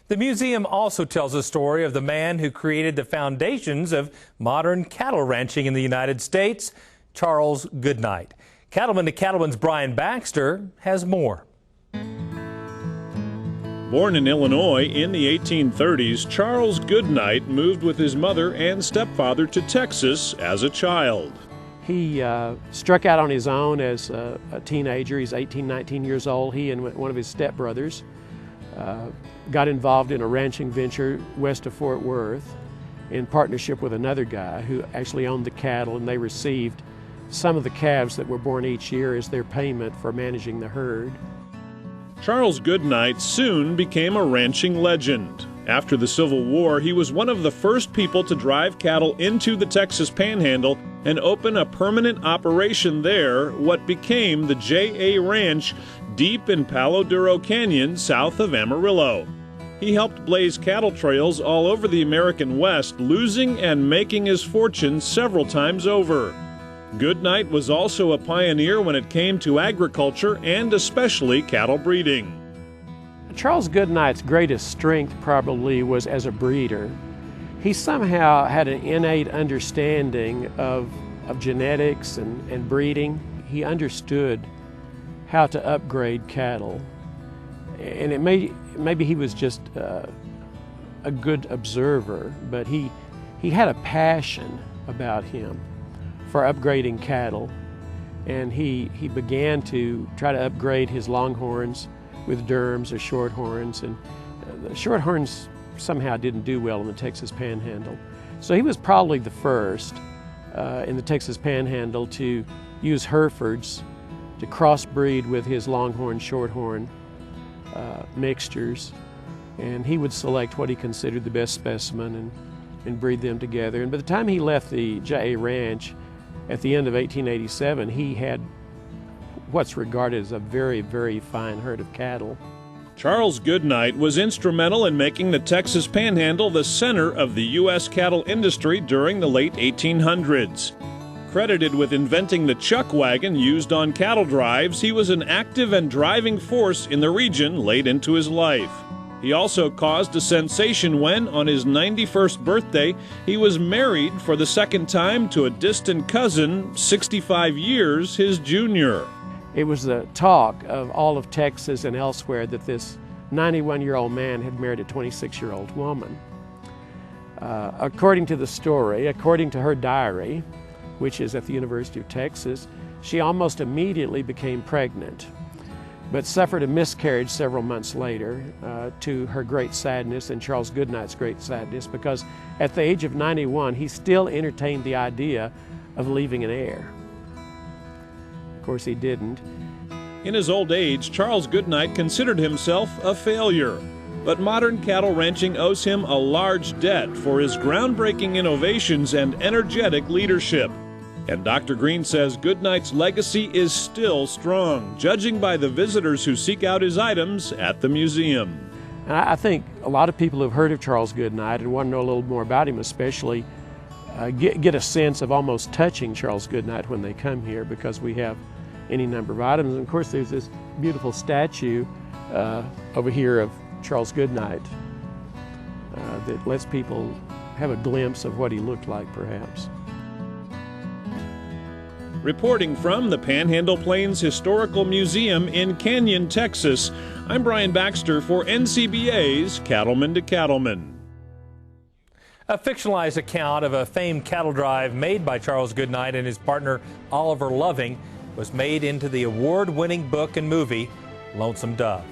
The museum also tells a story of the man who created the foundations of modern cattle ranching in the United States, Charles Goodnight. Cattlemen to Cattlemen's Brian Baxter has more. Born in Illinois in the 1830s, Charles Goodnight moved with his mother and stepfather to Texas as a child. He struck out on his own as a teenager. He's 18, 19 years old. He and one of his stepbrothers got involved in a ranching venture west of Fort Worth in partnership with another guy who actually owned the cattle, and they received some of the calves that were born each year as their payment for managing the herd. Charles Goodnight soon became a ranching legend. After the Civil War, he was one of the first people to drive cattle into the Texas Panhandle and open a permanent operation there, what became the J.A. Ranch, deep in Palo Duro Canyon, south of Amarillo. He helped blaze cattle trails all over the American West, losing and making his fortune several times over. Goodnight was also a pioneer when it came to agriculture and especially cattle breeding. Charles Goodnight's greatest strength probably was as a breeder. He somehow had an innate understanding of genetics and breeding. He understood how to upgrade cattle. And maybe he was just a good observer, but he had a passion about him for upgrading cattle. And he began to try to upgrade his longhorns with Durhams or Shorthorns, and the Shorthorns somehow didn't do well in the Texas Panhandle. So he was probably the first in the Texas Panhandle to use Herefords to crossbreed with his Longhorn, Shorthorn mixtures, and he would select what he considered the best specimen and breed them together. And by the time he left the J.A. Ranch at the end of 1887, he had what's regarded as a very, very fine herd of cattle. Charles Goodnight was instrumental in making the Texas Panhandle the center of the U.S. cattle industry during the late 1800s. Credited with inventing the chuck wagon used on cattle drives, he was an active and driving force in the region late into his life. He also caused a sensation when, on his 91st birthday, he was married for the second time to a distant cousin, 65 years his junior. It was the talk of all of Texas and elsewhere that this 91-year-old man had married a 26-year-old woman. According to the story, according to her diary, which is at the University of Texas, she almost immediately became pregnant, but suffered a miscarriage several months later, to her great sadness and Charles Goodnight's great sadness, because at the age of 91, he still entertained the idea of leaving an heir. Of course, he didn't. In his old age, Charles Goodnight considered himself a failure, but modern cattle ranching owes him a large debt for his groundbreaking innovations and energetic leadership. And Dr. Green says Goodnight's legacy is still strong, judging by the visitors who seek out his items at the museum. And I think a lot of people who've heard of Charles Goodnight and want to know a little more about him especially get a sense of almost touching Charles Goodnight when they come here, because we have any number of items. And of course there's this beautiful statue over here of Charles Goodnight that lets people have a glimpse of what he looked like, perhaps. Reporting from the Panhandle-Plains Historical Museum in Canyon, Texas, I'm Brian Baxter for NCBA's Cattlemen to Cattlemen. A fictionalized account of a famed cattle drive made by Charles Goodnight and his partner Oliver Loving was made into the award-winning book and movie Lonesome Dove.